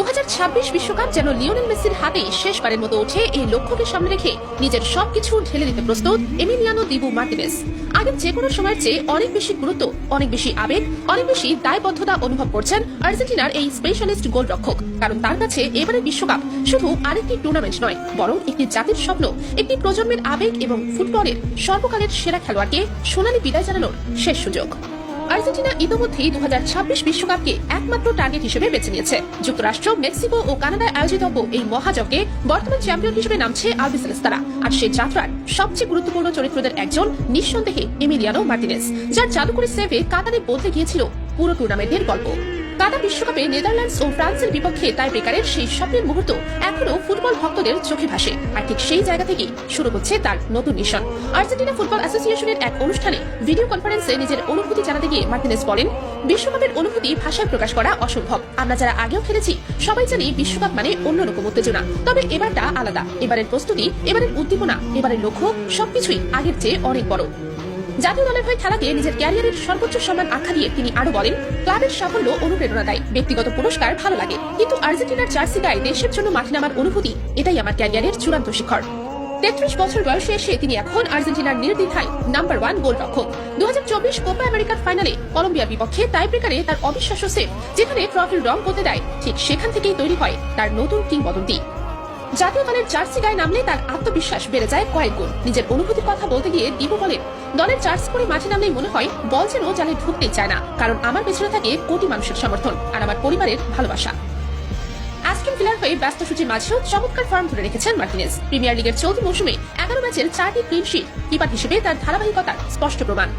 2026 বিশ্বকাপ যেন লিওনেল মেসির হাতেই শেষবারের মতো ওঠে এই লক্ষ্যকে সামনে রেখে নিজের সবকিছু ঢেলে দিতে প্রস্তুত এমিলিয়ানো দিবু মার্টিনেজ। আগের যে কোনো সময়ের চেয়ে অনেক বেশি গুরুত্ব, অনেক বেশি আবেগ, অনেক বেশি দায়বদ্ধতা অনুভব করছেন আর্জেন্টিনার এই স্পেশালিস্ট গোলরক্ষক। কারণ তার কাছে এবারের বিশ্বকাপ শুধু আরেকটি টুর্নামেন্ট নয়, বরং একটি জাতির স্বপ্ন, একটি প্রজন্মের আবেগ এবং ফুটবলের সর্বকালের সেরা খেলোয়াড়কে সোনালী বিদায় জানানোর শেষ সুযোগ। আর্জেন্টিনা ইতিমধ্যেই 2026 বিশ্বকাপকে একমাত্র টার্গেট হিসেবে বেছে নিয়েছে। যুক্তরাষ্ট্র, মেক্সিকো ও কানাডায় আয়োজিত এই মহাযজ্ঞে বর্তমান চ্যাম্পিয়ন হিসেবে নামছে আলবিসেলেস্তারা। আর সেই যাত্রার সবচেয়ে গুরুত্বপূর্ণ চরিত্রদের একজন নিঃসন্দেহে এমিলিয়ানো মার্টিনেজ, যার জাদুকরী সেভে কাতারে বদলে গিয়েছিল পুরো টুর্নামেন্টের গল্প। কাতার বিশ্বকাপে নেদারল্যান্ডস ও ফ্রান্সের বিপক্ষে টাই ব্রেকারের সেই স্বপ্নের মুহূর্ত এখনো ফুটবল ভক্তদের চোখে ভাসে। আর ঠিক সেই জায়গা থেকেই শুরু হচ্ছে তার নতুন মিশন। আর্জেন্টিনা ফুটবল অ্যাসোসিয়েশনের এক অনুষ্ঠানে ভিডিও কনফারেন্সে নিজের অনুভূতি জানাতে গিয়ে মার্টিনেজ বলেন, বিশ্বকাপের অনুভূতি ভাষায় প্রকাশ করা অসম্ভব। আমরা যারা আগেও খেলেছি সবাই জানি বিশ্বকাপ মানে অন্যরকম উত্তেজনা, তবে এবারটা আলাদা। এবারের প্রস্তুতি, এবারের উদ্দীপনা, এবারের লক্ষ্য সবকিছুই আগের চেয়ে অনেক বড়। জাতীয় দলের হয়ে খেলাকে নিজের ক্যারিয়ারের সর্বোচ্চ সম্মান আখ্যা দিয়ে তিনি আরো বলেন, ক্লাবের সাফল্য অনুপ্রেরণা দেয়, ব্যক্তিগত পুরস্কার ভালো লাগে, কিন্তু আর্জেন্টিনার জার্সি গায়ে দেশের জন্য মাঠে নামার অনুভূতি, এটাই আমার ক্যারিয়ারের চূড়ান্ত শিখর। 33 বছর বয়সে এসে তিনি এখন আর্জেন্টিনার নির্দ্বিধায় নাম্বার 1 গোলরক্ষক। 2024 কোপা আমেরিকার ফাইনালে কলম্বিয়ার বিপক্ষে টাই ব্রেকারে তার অবিশ্বাস্য সেভ, যেখানে ট্রফির রং বদলে দেয়, ঠিক সেখান থেকেই তৈরি হয় তার নতুন কিংবদন্তি। জাতীয় দলের জার্সি গায়ে নামলে তার আত্মবিশ্বাস বেড়ে যায় কয়েক গুণ। নিজের অনুভূতির কথা বলতে গিয়ে দিবু বলেন, দলের জার্সি পরে মাঠে নামলেই মনে হয় বল যেন জালে ঢুকতেই চায় না, কারণ আমার পেছনে থাকে কোটি মানুষের সমর্থন আর আমার পরিবারের ভালোবাসা। অ্যাস্টন ভিলার হয়ে ব্যস্ত সূচির মাঝেও চমৎকার ফর্ম ধরে রেখেছেন মার্টিনেজ। প্রিমিয়ার লিগের চলতি মৌসুমে 11 ম্যাচের 4টি ক্লিন শিট, কিপার হিসেবে তার ধারাবাহিকতার স্পষ্ট প্রমাণ।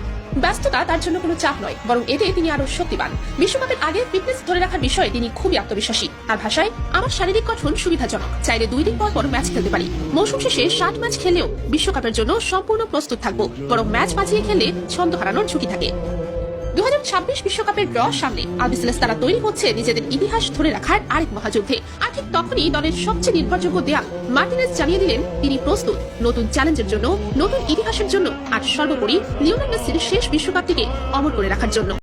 ব্যস্ততা তার জন্য কোনো চাপ নয়, বরং এতে তিনি আরো শক্তিবান। বিশ্বকাপের আগে ফিটনেস ধরে রাখার বিষয়ে তিনি খুবই আত্মবিশ্বাসী। তার ভাষায়, আমার শারীরিক গঠন সুবিধাজনক, চাইলে 2 দিন পর ম্যাচ খেলতে পারি। মৌসুম শেষে 60 ম্যাচ খেললেও বিশ্বকাপের জন্য সম্পূর্ণ প্রস্তুত থাকবো, বরং ম্যাচ বাঁচিয়ে খেললে ছন্দ হারানোর ঝুঁকি থাকে। 2026 বিশ্বকাপের ড্র সামনে আলবিসেলেস্তারা তৈরি হচ্ছে নিজেদের ইতিহাস ধরে রাখার আরেক মহাযুদ্ধে। আর ঠিক তখনই দলের সবচেয়ে নির্ভরযোগ্য দেয়াল মার্টিনেজ জানিয়ে দিলেন তিনি প্রস্তুত নতুন চ্যালেঞ্জের জন্য, নতুন ইতিহাসের জন্য, আর সর্বোপরি লিওনেল মেসির শেষ বিশ্বকাপটিকে অমর করে রাখার জন্য।